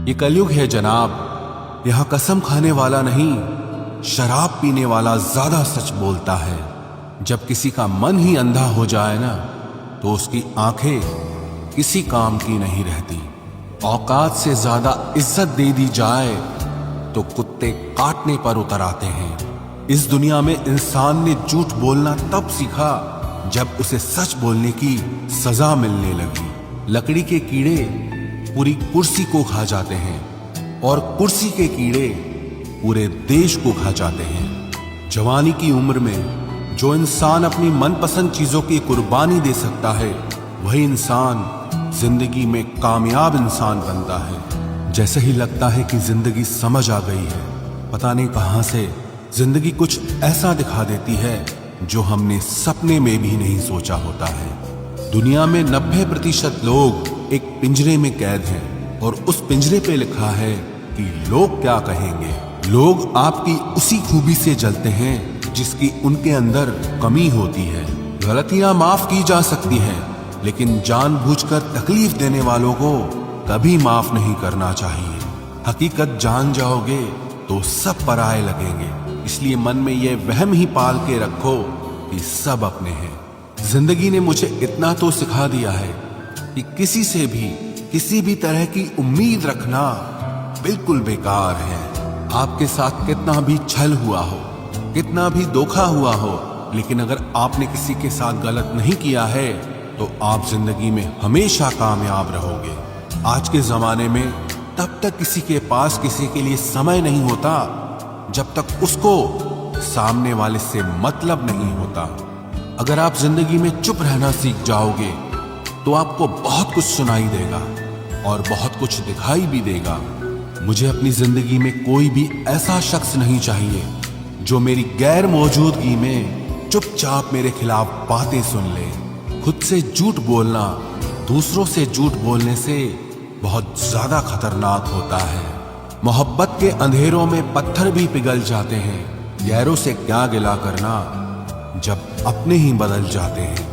ये कलयुग है जनाब, यहां कसम खाने वाला नहीं, शराब पीने वाला ज्यादा सच बोलता है। जब किसी का मन ही अंधा हो जाए ना, तो उसकी आंखें किसी काम की नहीं रहती। औकात से ज्यादा इज्जत दे दी जाए तो कुत्ते काटने पर उतर आते हैं। इस दुनिया में इंसान ने झूठ बोलना तब सीखा जब उसे सच बोलने की सजा मिलने लगी। लकड़ी के कीड़े पूरी कुर्सी को खा जाते हैं और कुर्सी के कीड़े पूरे देश को खा जाते हैं। जवानी की उम्र में जो इंसान अपनी मनपसंद चीजों की कुर्बानी दे सकता है, वही इंसान जिंदगी में कामयाब इंसान बनता है। जैसे ही लगता है कि जिंदगी समझ आ गई है, पता नहीं कहां से जिंदगी कुछ ऐसा दिखा देती है जो हमने सपने में भी नहीं सोचा होता है। दुनिया में 90% लोग एक पिंजरे में कैद हैं और उस पिंजरे पे लिखा है कि लोग क्या कहेंगे। लोग आपकी उसी खूबी से जलते हैं जिसकी उनके अंदर कमी होती है। गलतियां माफ की जा सकती हैं, लेकिन जानबूझकर तकलीफ देने वालों को कभी माफ नहीं करना चाहिए। हकीकत जान जाओगे तो सब पराये लगेंगे, इसलिए मन में यह वहम ही पाल के रखो कि सब अपने हैं। जिंदगी ने मुझे इतना तो सिखा दिया है कि किसी से भी किसी भी तरह की उम्मीद रखना बिल्कुल बेकार है। आपके साथ कितना भी छल हुआ हो, कितना भी धोखा हुआ हो, लेकिन अगर आपने किसी के साथ गलत नहीं किया है तो आप जिंदगी में हमेशा कामयाब रहोगे। आज के जमाने में तब तक किसी के पास किसी के लिए समय नहीं होता जब तक उसको सामने वाले से मतलब नहीं होता। अगर आप जिंदगी में चुप रहना सीख जाओगे तो आपको बहुत कुछ सुनाई देगा और बहुत कुछ दिखाई भी देगा। मुझे अपनी जिंदगी में कोई भी ऐसा शख्स नहीं चाहिए जो मेरी गैर मौजूदगी में चुपचाप मेरे खिलाफ बातें सुन ले। खुद से झूठ बोलना दूसरों से झूठ बोलने से बहुत ज्यादा खतरनाक होता है। मोहब्बत के अंधेरों में पत्थर भी पिघल जाते हैं, गैरों से क्या गिला करना जब अपने ही बदल जाते हैं।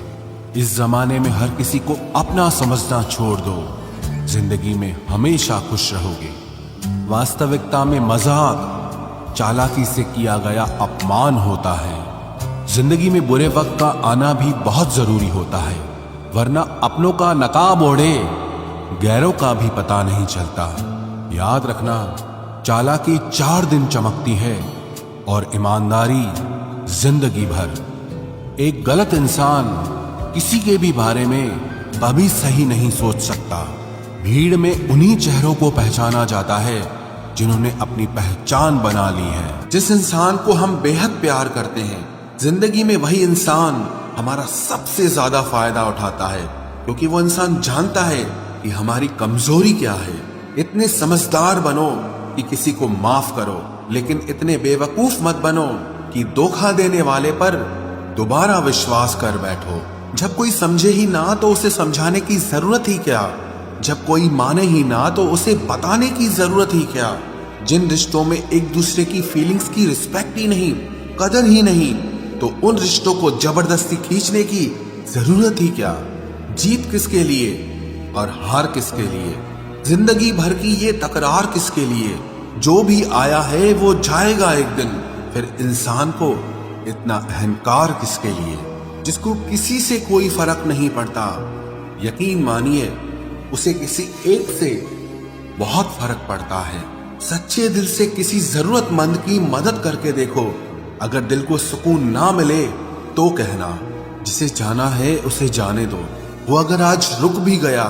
इस जमाने में हर किसी को अपना समझना छोड़ दो, जिंदगी में हमेशा खुश रहोगे। वास्तविकता में मजाक चालाकी से किया गया अपमान होता है। जिंदगी में बुरे वक्त का आना भी बहुत जरूरी होता है, वरना अपनों का नकाब ओढ़े गैरों का भी पता नहीं चलता। याद रखना, चालाकी 4 दिन चमकती है और ईमानदारी जिंदगी भर। एक गलत इंसान किसी के भी बारे में कभी सही नहीं सोच सकता। भीड़ में उन्हीं चेहरों को पहचाना जाता है जिन्होंने अपनी पहचान बना ली है। जिस इंसान को हम बेहद प्यार करते हैं, जिंदगी में वही इंसान हमारा सबसे ज्यादा फायदा उठाता है, क्योंकि वो इंसान जानता है कि हमारी कमजोरी क्या है। इतने समझदार बनो कि किसी को माफ करो, लेकिन इतने बेवकूफ मत बनो कि धोखा देने वाले पर दोबारा विश्वास कर बैठो। जब कोई समझे ही ना तो उसे समझाने की जरूरत ही क्या। जब कोई माने ही ना तो उसे बताने की जरूरत ही क्या। जिन रिश्तों में एक दूसरे की फीलिंग्स की रिस्पेक्ट ही नहीं, कदर ही नहीं, तो उन रिश्तों को जबरदस्ती खींचने की जरूरत ही क्या। जीत किसके लिए और हार किसके लिए, जिंदगी भर की ये तकरार किसके लिए। जो भी आया है वो जाएगा एक दिन, फिर इंसान को इतना अहंकार किसके लिए, जिसको किसी से कोई फर्क नहीं पड़ता। यकीन मानिए, उसे किसी एक से बहुत फर्क पड़ता है। सच्चे दिल से किसी जरूरतमंद की मदद करके देखो। अगर दिल को सुकून ना मिले तो कहना, जिसे जाना है उसे जाने दो। वो अगर आज रुक भी गया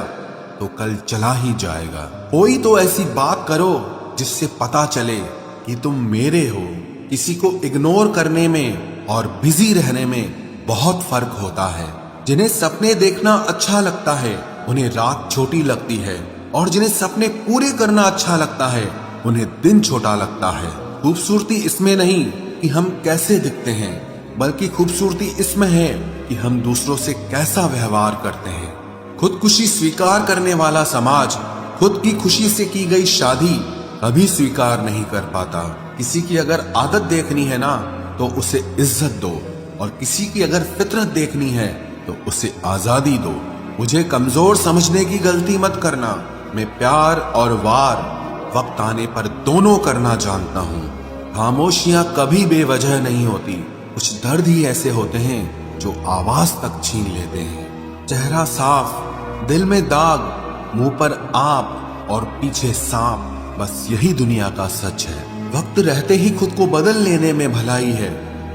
तो कल चला ही जाएगा। कोई तो ऐसी बात करो जिससे पता चले कि तुम मेरे हो। किसी को इग्नोर करने में और बिजी रहने में बहुत फर्क होता है। जिन्हें सपने देखना अच्छा लगता है उन्हें रात छोटी लगती है, और जिन्हें सपने पूरे करना अच्छा लगता है उन्हें दिन छोटा लगता है। खूबसूरती इसमें नहीं कि हम कैसे दिखते हैं, बल्कि खूबसूरती इसमें है कि हम दूसरों से कैसा व्यवहार करते हैं। खुदकुशी स्वीकार करने वाला समाज खुद की खुशी से की गई शादी कभी स्वीकार नहीं कर पाता। किसी की अगर आदत देखनी है ना तो उसे इज्जत दो, और किसी की अगर फितरत देखनी है तो उसे आजादी दो। मुझे कमजोर समझने की गलती मत करना। मैं प्यार और वार वक्त आने पर दोनों करना जानता हूँ। खामोशियां कभी बेवजह नहीं होती, कुछ दर्द ही ऐसे होते हैं जो आवाज तक छीन लेते हैं। चेहरा साफ, दिल में दाग, मुंह पर आप और पीछे सांप, बस यही दुनिया का सच है। वक्त रहते ही खुद को बदल लेने में भलाई है,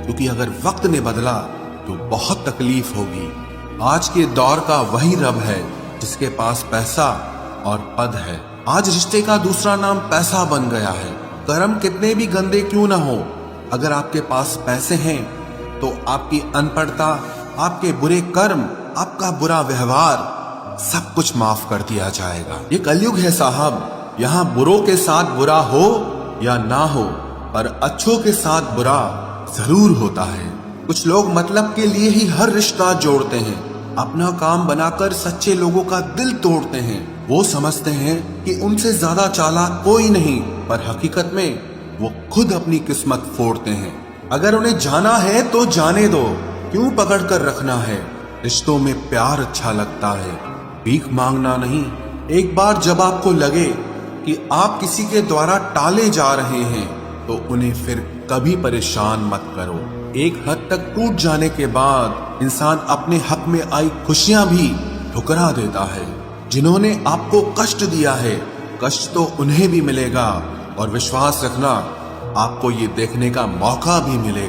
क्योंकि अगर वक्त ने बदला तो बहुत तकलीफ होगी। आज के दौर का वही रब है जिसके पास पैसा और पद है। आज रिश्ते का दूसरा नाम पैसा बन गया है। कर्म कितने भी गंदे क्यों ना हो, अगर आपके पास पैसे हैं तो आपकी अनपढ़ता, आपके बुरे कर्म, आपका बुरा व्यवहार सब कुछ माफ कर दिया जाएगा। ये कलयुग है साहब, यहाँ बुरों के साथ बुरा हो या ना हो, पर अच्छों के साथ बुरा जरूर होता है। कुछ लोग मतलब के लिए ही हर रिश्ता जोड़ते हैं, अपना काम बनाकर सच्चे लोगों का दिल तोड़ते हैं। वो समझते हैं कि उनसे ज्यादा चालाक कोई नहीं, पर हकीकत में वो खुद अपनी किस्मत फोड़ते हैं। अगर उन्हें जाना है तो जाने दो, क्यों पकड़ कर रखना है। रिश्तों में प्यार अच्छा लगता है, भीख मांगना नहीं। एक बार जब आपको लगे कि आप किसी के द्वारा टाले जा रहे हैं तो उन्हें फिर कभी परेशान मत करो। एक हद तक टूट जाने के बाद इंसान अपने हक में आई खुशियां भी ठुकरा देता है। जिन्होंने आपको कष्ट दिया है, कष्ट तो उन्हें भी मिलेगा, और विश्वास रखना आपको ये देखने का मौका भी मिलेगा।